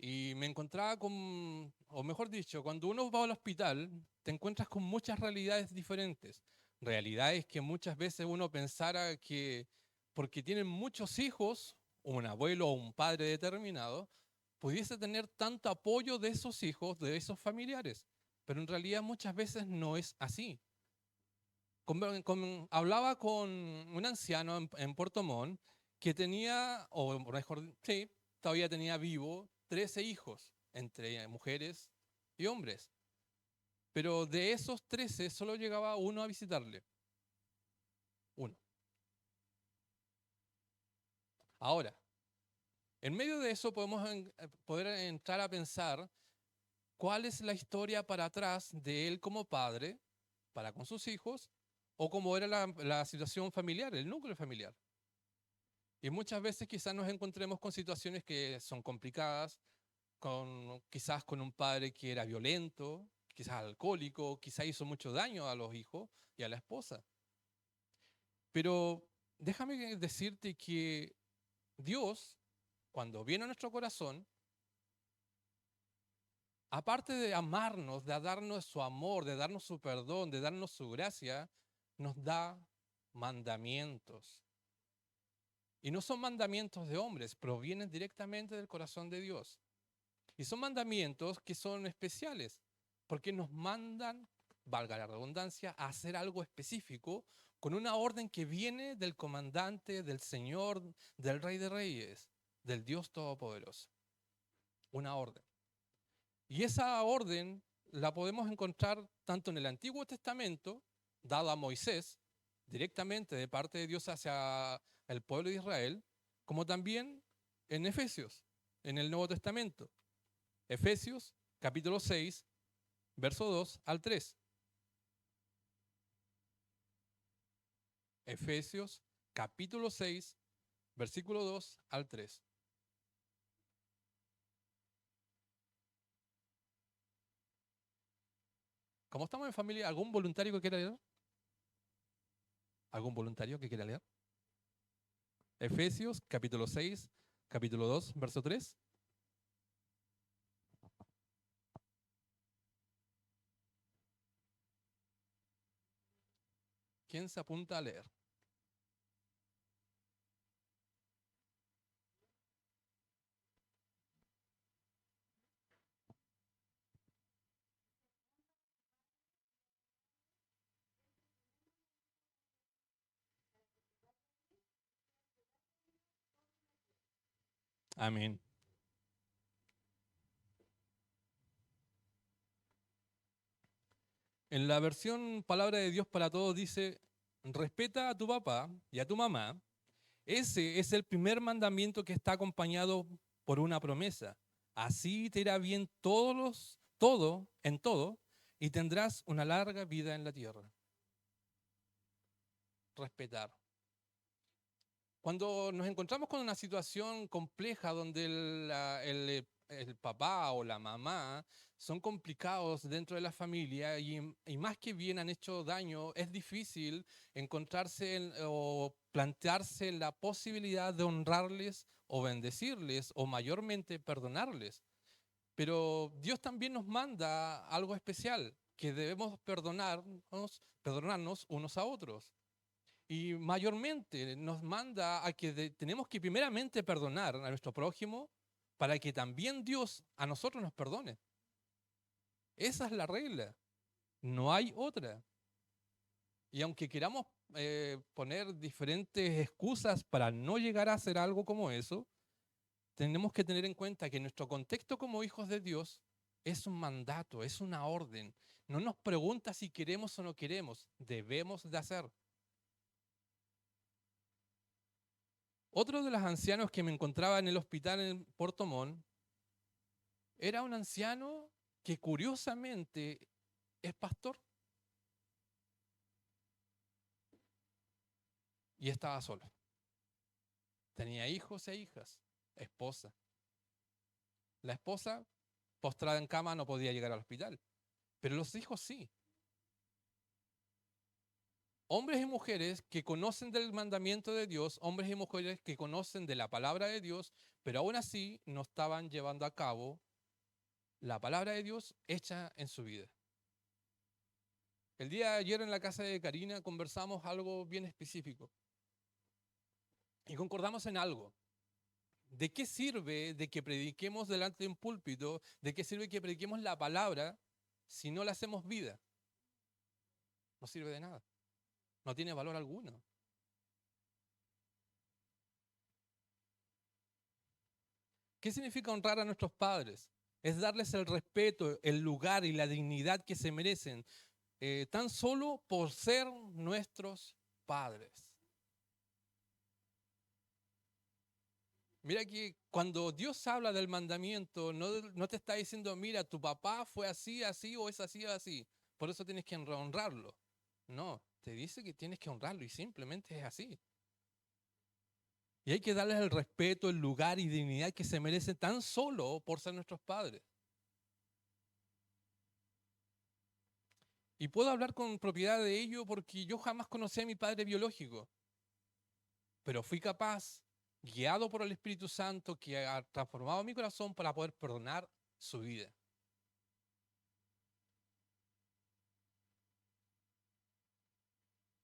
Y me encontraba con, o mejor dicho, cuando uno va al hospital, te encuentras con muchas realidades diferentes. Realidades que muchas veces uno pensara que porque tienen muchos hijos, un abuelo o un padre determinado, pudiese tener tanto apoyo de esos hijos, de esos familiares. Pero en realidad muchas veces no es así. Hablaba con un anciano en Puerto Montt que tenía, o mejor, sí, todavía tenía vivo 13 hijos, entre mujeres y hombres. Pero de esos 13 solo llegaba uno a visitarle. Uno. Ahora, en medio de eso podemos poder entrar a pensar cuál es la historia para atrás de él como padre, para con sus hijos, o cómo era la situación familiar, el núcleo familiar. Y muchas veces quizás nos encontremos con situaciones que son complicadas, quizás con un padre que era violento, quizás alcohólico, quizás hizo mucho daño a los hijos y a la esposa. Pero déjame decirte que Dios, cuando viene a nuestro corazón, aparte de amarnos, de darnos su amor, de darnos su perdón, de darnos su gracia, nos da mandamientos. Y no son mandamientos de hombres, provienen directamente del corazón de Dios. Y son mandamientos que son especiales, porque nos mandan, valga la redundancia, a hacer algo específico con una orden que viene del comandante, del Señor, del Rey de Reyes, del Dios Todopoderoso. Una orden. Y esa orden la podemos encontrar tanto en el Antiguo Testamento, dada a Moisés, directamente de parte de Dios hacia el pueblo de Israel, como también en Efesios, en el Nuevo Testamento. Efesios capítulo 6, verso 2 al 3. Efesios capítulo 6, versículo 2 al 3. Como estamos en familia, ¿algún voluntario que quiera leer? ¿Algún voluntario que quiera leer? Efesios capítulo 6, capítulo 2, verso 3. ¿Quién se apunta a leer? Amén. En la versión Palabra de Dios para Todos dice, respeta a tu papá y a tu mamá. Ese es el primer mandamiento que está acompañado por una promesa. Así te irá bien en todo, y tendrás una larga vida en la tierra. Respetar. Cuando nos encontramos con una situación compleja donde el papá o la mamá son complicados dentro de la familia y más que bien han hecho daño, es difícil encontrarse o plantearse la posibilidad de honrarles o bendecirles o mayormente perdonarles. Pero Dios también nos manda algo especial, que debemos perdonarnos unos a otros. Y mayormente nos manda a que tenemos que primeramente perdonar a nuestro prójimo para que también Dios a nosotros nos perdone. Esa es la regla, no hay otra. Y aunque queramos poner diferentes excusas para no llegar a hacer algo como eso, tenemos que tener en cuenta que nuestro contexto como hijos de Dios es un mandato, es una orden. No nos pregunta si queremos o no queremos, debemos de hacer. Otro de los ancianos que me encontraba en el hospital en Puerto Montt era un anciano que curiosamente es pastor y estaba solo. Tenía hijos e hijas, esposa. La esposa, postrada en cama, no podía llegar al hospital, pero los hijos sí. hombres y mujeres que conocen del mandamiento de Dios, hombres y mujeres que conocen de la palabra de Dios, pero aún así no estaban llevando a cabo la palabra de Dios hecha en su vida. El día de ayer en la casa de Karina conversamos algo bien específico y concordamos en algo. ¿De qué sirve de que prediquemos delante de un púlpito? ¿De qué sirve que prediquemos la palabra si no la hacemos vida? No sirve de nada. No tiene valor alguno. ¿Qué significa honrar a nuestros padres? Es darles el respeto, el lugar y la dignidad que se merecen, tan solo por ser nuestros padres. Mira que cuando Dios habla del mandamiento, no te está diciendo, mira, tu papá fue así, así o es así, así. Por eso tienes que honrarlo. No, te dice que tienes que honrarlo y simplemente es así. Y hay que darles el respeto, el lugar y dignidad que se merecen tan solo por ser nuestros padres. Y puedo hablar con propiedad de ello porque yo jamás conocí a mi padre biológico, pero fui capaz, guiado por el Espíritu Santo, que ha transformado mi corazón para poder perdonar su vida.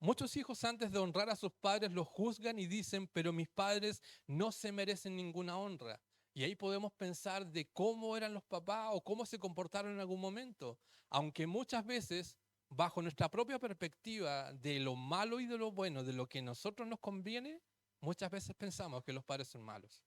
Muchos hijos antes de honrar a sus padres los juzgan y dicen, pero mis padres no se merecen ninguna honra. Y ahí podemos pensar de cómo eran los papás o cómo se comportaron en algún momento. Aunque muchas veces, bajo nuestra propia perspectiva de lo malo y de lo bueno, de lo que a nosotros nos conviene, muchas veces pensamos que los padres son malos.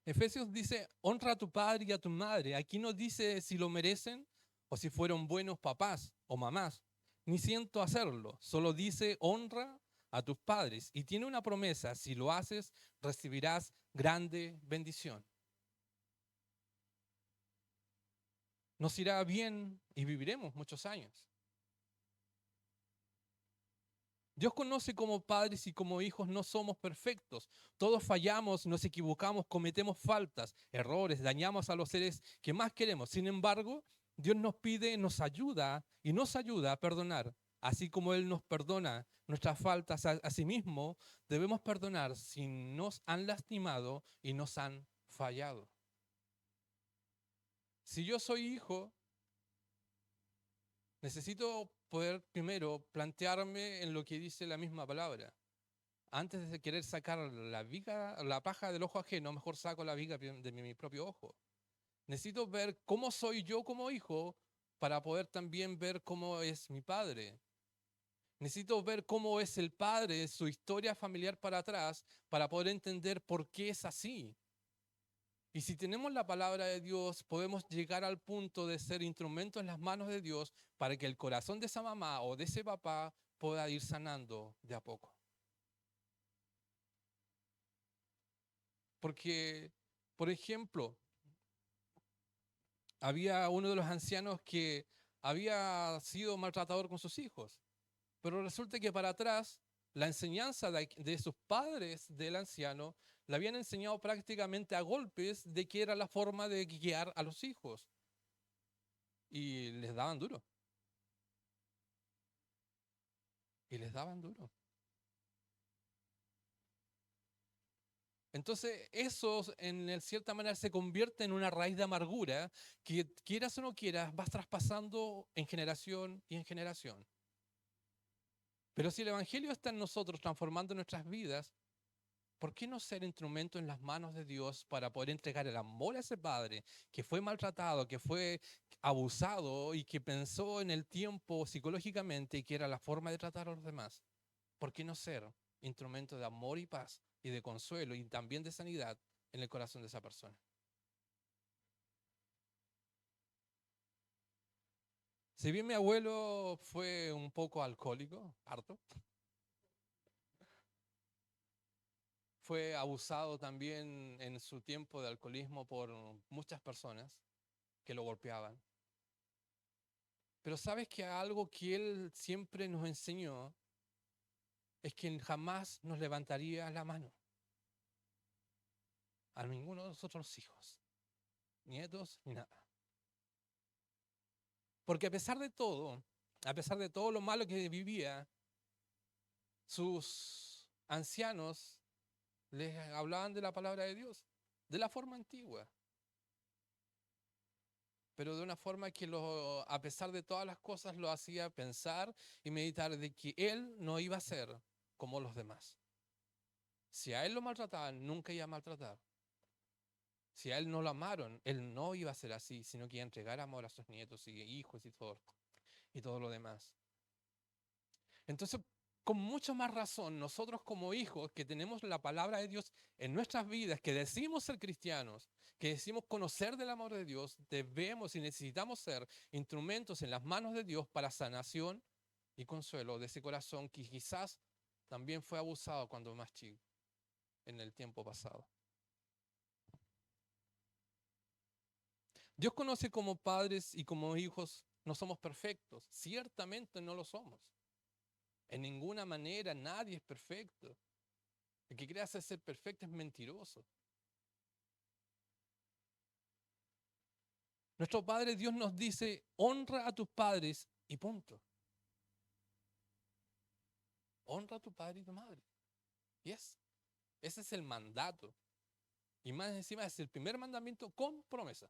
Efesios dice, honra a tu padre y a tu madre. Aquí no dice si lo merecen o si fueron buenos papás o mamás. Ni siento hacerlo. Solo dice, honra a tus padres. Y tiene una promesa, si lo haces, recibirás grande bendición. Nos irá bien y viviremos muchos años. Dios conoce como padres y como hijos no somos perfectos. Todos fallamos, nos equivocamos, cometemos faltas, errores, dañamos a los seres que más queremos. Sin embargo, Dios nos pide, nos ayuda y nos ayuda a perdonar. Así como Él nos perdona nuestras faltas a sí mismo, debemos perdonar si nos han lastimado y nos han fallado. Si yo soy hijo, necesito poder primero plantearme en lo que dice la misma palabra. Antes de querer sacar la paja del ojo ajeno, mejor saco la viga de mi propio ojo. Necesito ver cómo soy yo como hijo para poder también ver cómo es mi padre. Necesito ver cómo es el padre, su historia familiar para atrás, para poder entender por qué es así. Y si tenemos la palabra de Dios, podemos llegar al punto de ser instrumentos en las manos de Dios para que el corazón de esa mamá o de ese papá pueda ir sanando de a poco. Porque, por ejemplo, había uno de los ancianos que había sido maltratador con sus hijos, pero resulta que para atrás la enseñanza de sus padres del anciano le habían enseñado prácticamente a golpes de que era la forma de guiar a los hijos y les daban duro, y les daban duro. Entonces eso en cierta manera se convierte en una raíz de amargura que quieras o no quieras vas traspasando en generación y en generación. Pero si el Evangelio está en nosotros transformando nuestras vidas, ¿por qué no ser instrumento en las manos de Dios para poder entregar el amor a ese padre que fue maltratado, que fue abusado y que pensó en el tiempo psicológicamente y que era la forma de tratar a los demás? ¿Por qué no ser instrumento de amor y paz y de consuelo y también de sanidad en el corazón de esa persona? Si bien mi abuelo fue un poco alcohólico, harto, fue abusado también en su tiempo de alcoholismo por muchas personas que lo golpeaban. Pero sabes que algo que él siempre nos enseñó es que jamás nos levantaría la mano a ninguno de nosotros los hijos, nietos ni nada. Porque a pesar de todo lo malo que vivía, sus ancianos les hablaban de la palabra de Dios, de la forma antigua, pero de una forma que a pesar de todas las cosas lo hacía pensar y meditar de que él no iba a ser como los demás. Si a él lo maltrataban, nunca iba a maltratar. Si a él no lo amaron, él no iba a ser así, sino que iba a entregar amor a sus nietos y hijos y todo lo demás. Entonces, con mucha más razón, nosotros como hijos que tenemos la palabra de Dios en nuestras vidas, que decimos ser cristianos, que decimos conocer del amor de Dios, debemos y necesitamos ser instrumentos en las manos de Dios para sanación y consuelo de ese corazón que quizás también fue abusado cuando más chico, en el tiempo pasado. Dios conoce como padres y como hijos, no somos perfectos, ciertamente no lo somos. En ninguna manera nadie es perfecto. El que crea ser perfecto es mentiroso. Nuestro Padre Dios nos dice, honra a tus padres y punto. Honra a tu padre y tu madre. Ese es el mandato. Y más encima es el primer mandamiento con promesa.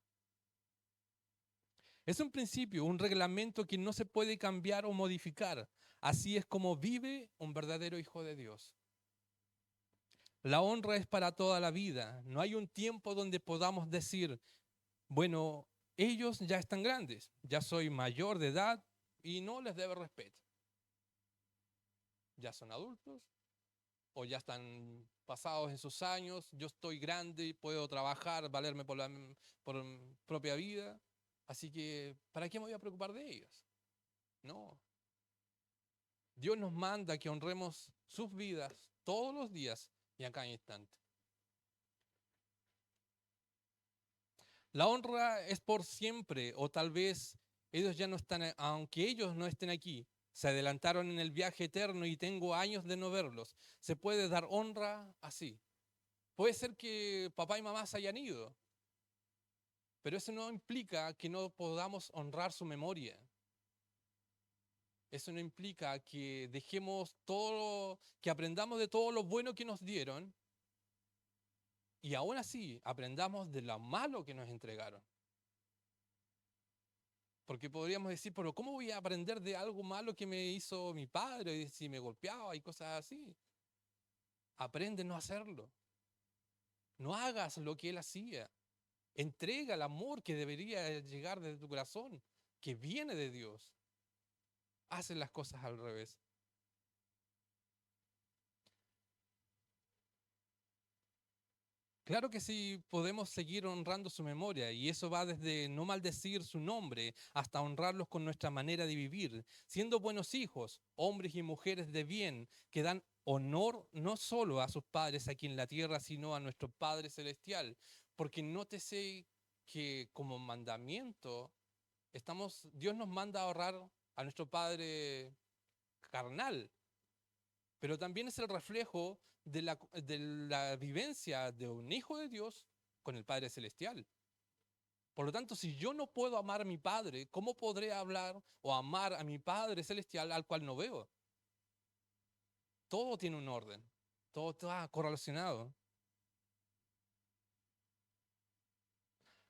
Es un principio, un reglamento que no se puede cambiar o modificar. Así es como vive un verdadero hijo de Dios. La honra es para toda la vida. No hay un tiempo donde podamos decir, bueno, ellos ya están grandes, ya soy mayor de edad y no les debo respeto. Ya son adultos o ya están pasados en sus años, yo estoy grande y puedo trabajar, valerme por propia vida, así que ¿para qué me voy a preocupar de ellos? No. Dios nos manda que honremos sus vidas todos los días y a cada instante. La honra es por siempre, o tal vez ellos ya no están, aunque ellos no estén aquí, se adelantaron en el viaje eterno y tengo años de no verlos. Se puede dar honra así. Puede ser que papá y mamá se hayan ido, pero eso no implica que no podamos honrar su memoria. Eso no implica que dejemos todo, que aprendamos de todo lo bueno que nos dieron y aún así aprendamos de lo malo que nos entregaron. Porque podríamos decir, pero ¿cómo voy a aprender de algo malo que me hizo mi padre si me golpeaba y cosas así? Aprende a no hacerlo. No hagas lo que él hacía. Entrega el amor que debería llegar desde tu corazón, que viene de Dios. Hacen las cosas al revés. Claro que sí, podemos seguir honrando su memoria y eso va desde no maldecir su nombre hasta honrarlos con nuestra manera de vivir, siendo buenos hijos, hombres y mujeres de bien, que dan honor no solo a sus padres aquí en la tierra, sino a nuestro Padre Celestial. Porque nótese que como mandamiento, Dios nos manda a honrar a nuestro Padre carnal, pero también es el reflejo de la vivencia de un hijo de Dios con el Padre Celestial. Por lo tanto, si yo no puedo amar a mi Padre, ¿cómo podré hablar o amar a mi Padre Celestial al cual no veo? Todo tiene un orden, todo está correlacionado.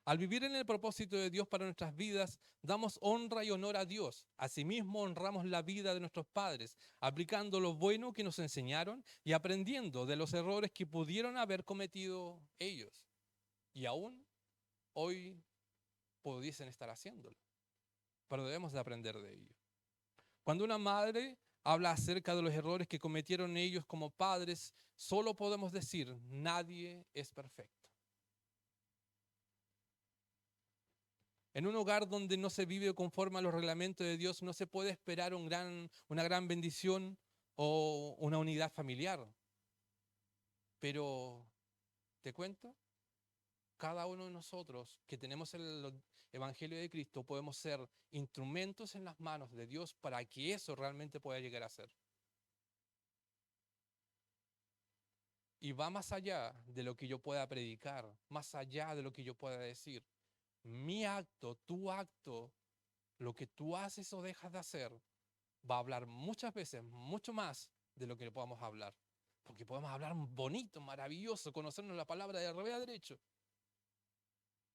Al vivir en el propósito de Dios para nuestras vidas, damos honra y honor a Dios. Asimismo, honramos la vida de nuestros padres, aplicando lo bueno que nos enseñaron y aprendiendo de los errores que pudieron haber cometido ellos. Y aún hoy pudiesen estar haciéndolo. Pero debemos de aprender de ello. Cuando una madre habla acerca de los errores que cometieron ellos como padres, solo podemos decir, nadie es perfecto. En un hogar donde no se vive conforme a los reglamentos de Dios, no se puede esperar una gran bendición o una unidad familiar. Pero, te cuento, cada uno de nosotros que tenemos el Evangelio de Cristo podemos ser instrumentos en las manos de Dios para que eso realmente pueda llegar a ser. Y va más allá de lo que yo pueda predicar, más allá de lo que yo pueda decir. Mi acto, tu acto, lo que tú haces o dejas de hacer va a hablar muchas veces, mucho más de lo que podamos hablar. Porque podemos hablar bonito, maravilloso, conocernos la palabra de revés a derecho.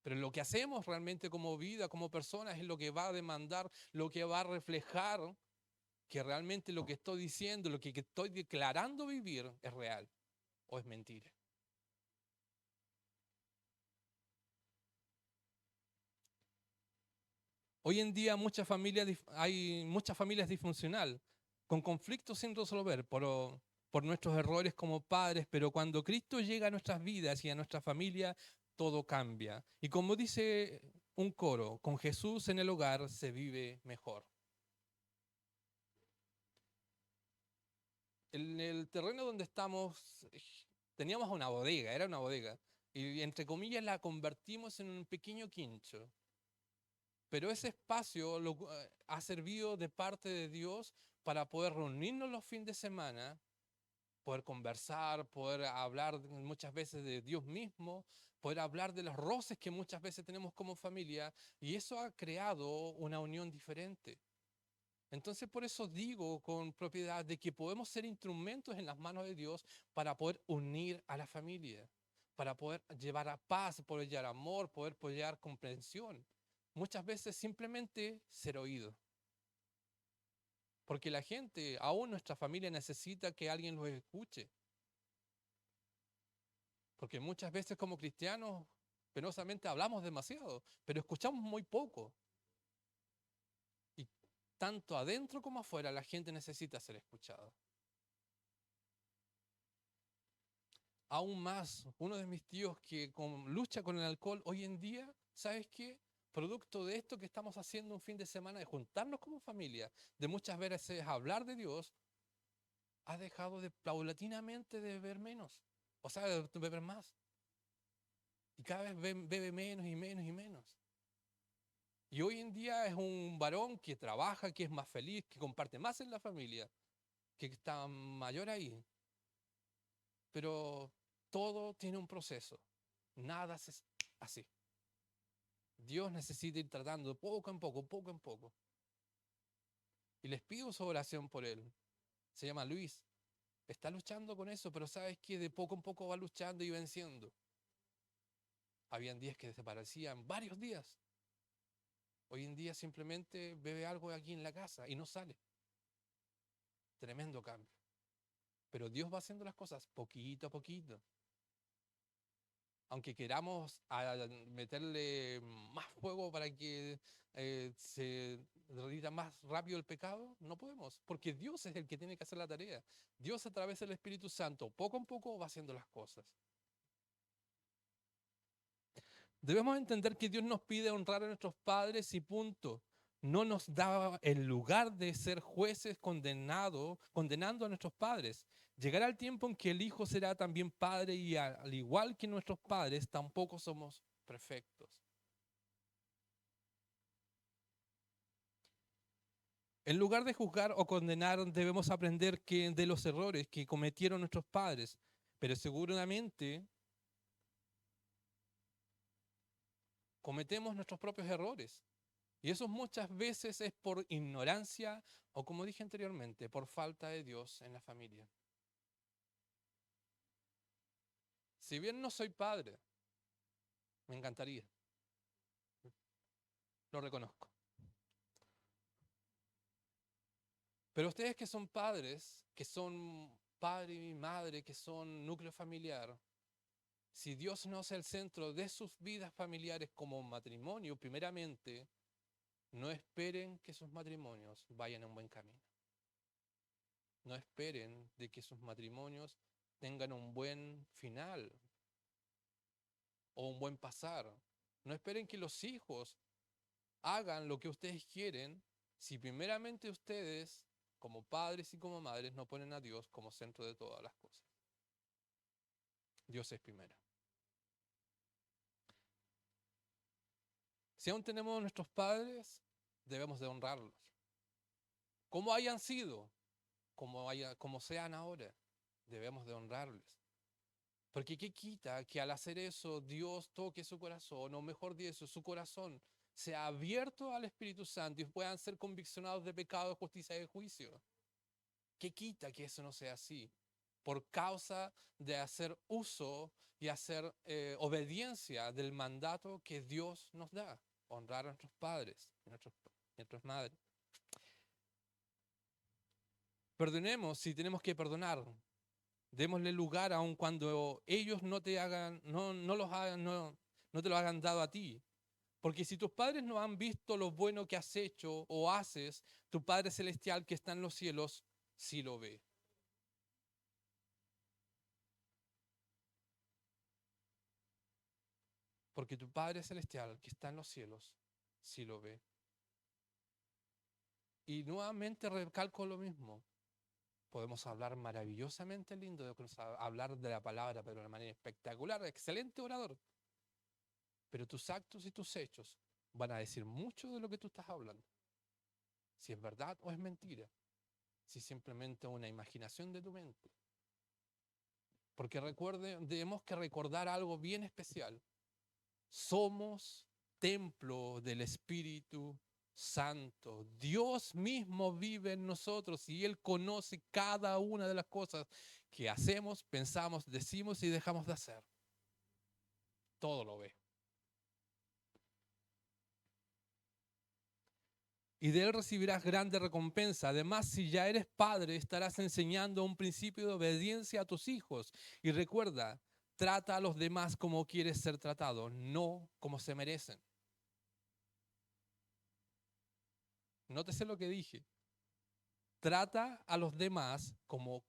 Pero lo que hacemos realmente como vida, como personas, es lo que va a demandar, lo que va a reflejar que realmente lo que estoy diciendo, lo que estoy declarando vivir es real o es mentira. Hoy en día hay muchas familias disfuncionales, con conflictos sin resolver por nuestros errores como padres, pero cuando Cristo llega a nuestras vidas y a nuestra familia, todo cambia. Y como dice un coro, con Jesús en el hogar se vive mejor. En el terreno donde estamos, teníamos una bodega, era una bodega, y entre comillas la convertimos en un pequeño quincho. Pero ese espacio ha servido de parte de Dios para poder reunirnos los fines de semana, poder conversar, poder hablar muchas veces de Dios mismo, poder hablar de los roces que muchas veces tenemos como familia, y eso ha creado una unión diferente. Entonces por eso digo con propiedad de que podemos ser instrumentos en las manos de Dios para poder unir a la familia, para poder llevar a paz, poder llevar amor, poder llevar comprensión. Muchas veces simplemente ser oído. Porque la gente, aún nuestra familia, necesita que alguien los escuche. Porque muchas veces como cristianos, penosamente hablamos demasiado, pero escuchamos muy poco. Y tanto adentro como afuera la gente necesita ser escuchada. Aún más, uno de mis tíos que lucha con el alcohol hoy en día, ¿sabes qué? Producto de esto que estamos haciendo un fin de semana, de juntarnos como familia, de muchas veces hablar de Dios, ha dejado de paulatinamente de beber menos, o sea, de beber más. Y cada vez bebe menos y menos y menos. Y hoy en día es un varón que trabaja, que es más feliz, que comparte más en la familia, que está mayor ahí. Pero todo tiene un proceso. Nada es así. Dios necesita ir tratando poco en poco, poco en poco. Y les pido su oración por él. Se llama Luis. Está luchando con eso, pero sabes que de poco en poco va luchando y venciendo. Habían días que desaparecían, varios días. Hoy en día simplemente bebe algo aquí en la casa y no sale. Tremendo cambio. Pero Dios va haciendo las cosas poquito a poquito. Aunque queramos meterle más fuego para que se derrita más rápido el pecado, no podemos, porque Dios es el que tiene que hacer la tarea. Dios a través del Espíritu Santo, poco a poco, va haciendo las cosas. Debemos entender que Dios nos pide honrar a nuestros padres y punto. No nos da el lugar de ser jueces condenando a nuestros padres. Llegará el tiempo en que el hijo será también padre y al igual que nuestros padres, tampoco somos perfectos. En lugar de juzgar o condenar, debemos aprender de los errores que cometieron nuestros padres, pero seguramente cometemos nuestros propios errores. Y eso muchas veces es por ignorancia o, como dije anteriormente, por falta de Dios en la familia. Si bien no soy padre, me encantaría, lo reconozco. Pero ustedes que son padres, que son padre y madre, que son núcleo familiar, si Dios no es el centro de sus vidas familiares como matrimonio, primeramente, no esperen que sus matrimonios vayan en buen camino. No esperen de que sus matrimonios tengan un buen final o un buen pasar. No esperen que los hijos hagan lo que ustedes quieren si primeramente ustedes, como padres y como madres, no ponen a Dios como centro de todas las cosas. Dios es primero. Si aún tenemos nuestros padres, debemos de honrarlos. Como hayan sido, como sean ahora, debemos de honrarles. Porque qué quita que al hacer eso Dios toque su corazón, o mejor dicho, su corazón sea abierto al Espíritu Santo y puedan ser conviccionados de pecado, de justicia y de juicio. ¿Qué quita que eso no sea así? Por causa de hacer uso y hacer obediencia del mandato que Dios nos da, honrar a nuestros padres y nuestras madres. Perdonemos si tenemos que perdonar. Démosle lugar aun cuando ellos no te hagan, no te lo hagan dado a ti. Porque si tus padres no han visto lo bueno que has hecho o haces, tu Padre Celestial que está en los cielos sí lo ve. Porque tu Padre Celestial que está en los cielos sí lo ve. Y nuevamente recalco lo mismo. Podemos hablar maravillosamente lindo, hablar de la palabra, pero de una manera espectacular, excelente orador. Pero tus actos y tus hechos van a decir mucho de lo que tú estás hablando. Si es verdad o es mentira. Si simplemente es una imaginación de tu mente. Porque tenemos que recordar algo bien especial. Somos templo del Espíritu Santo. Dios mismo vive en nosotros y Él conoce cada una de las cosas que hacemos, pensamos, decimos y dejamos de hacer. Todo lo ve. Y de Él recibirás grande recompensa. Además, si ya eres padre, estarás enseñando un principio de obediencia a tus hijos. Y recuerda, trata a los demás como quieres ser tratado, no como se merecen. Nótese lo que dije. Trata a los demás como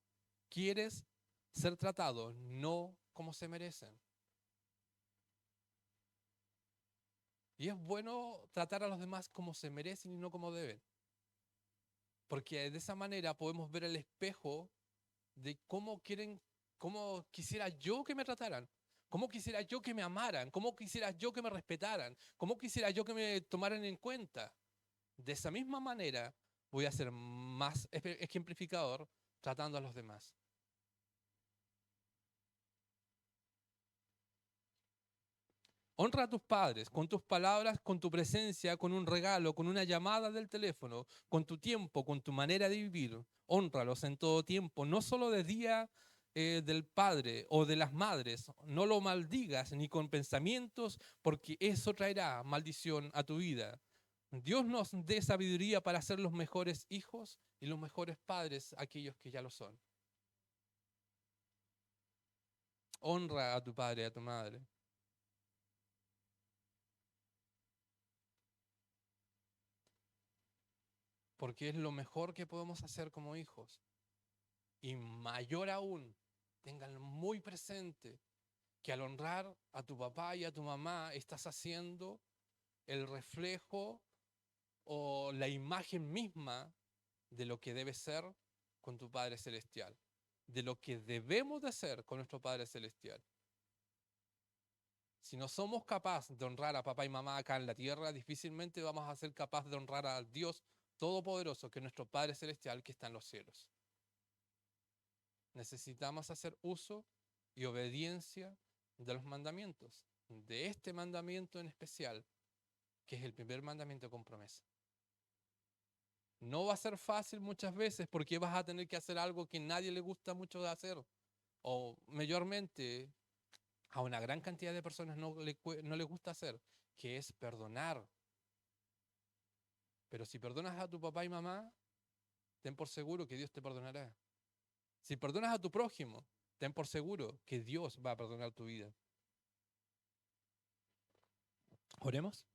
quieres ser tratado, no como se merecen. Y es bueno tratar a los demás como se merecen y no como deben. Porque de esa manera podemos ver el espejo de cómo quisiera yo que me trataran, cómo quisiera yo que me amaran, cómo quisiera yo que me respetaran, cómo quisiera yo que me tomaran en cuenta. De esa misma manera voy a ser más ejemplificador tratando a los demás. Honra a tus padres con tus palabras, con tu presencia, con un regalo, con una llamada del teléfono, con tu tiempo, con tu manera de vivir. Hónralos en todo tiempo, no solo de día del padre o de las madres. No lo maldigas ni con pensamientos, porque eso traerá maldición a tu vida. Dios nos dé sabiduría para ser los mejores hijos y los mejores padres, aquellos que ya lo son. Honra a tu padre y a tu madre. Porque es lo mejor que podemos hacer como hijos. Y mayor aún, tengan muy presente que al honrar a tu papá y a tu mamá estás haciendo el reflejo o la imagen misma de lo que debe ser con tu Padre Celestial, de lo que debemos de hacer con nuestro Padre Celestial. Si no somos capaces de honrar a papá y mamá acá en la tierra, difícilmente vamos a ser capaces de honrar al Dios Todopoderoso, que es nuestro Padre Celestial que está en los cielos. Necesitamos hacer uso y obediencia de los mandamientos, de este mandamiento en especial, que es el primer mandamiento con promesa. No va a ser fácil muchas veces porque vas a tener que hacer algo que a nadie le gusta mucho de hacer, o mayormente a una gran cantidad de personas no le gusta hacer, que es perdonar. Pero si perdonas a tu papá y mamá, ten por seguro que Dios te perdonará. Si perdonas a tu prójimo, ten por seguro que Dios va a perdonar tu vida. Oremos.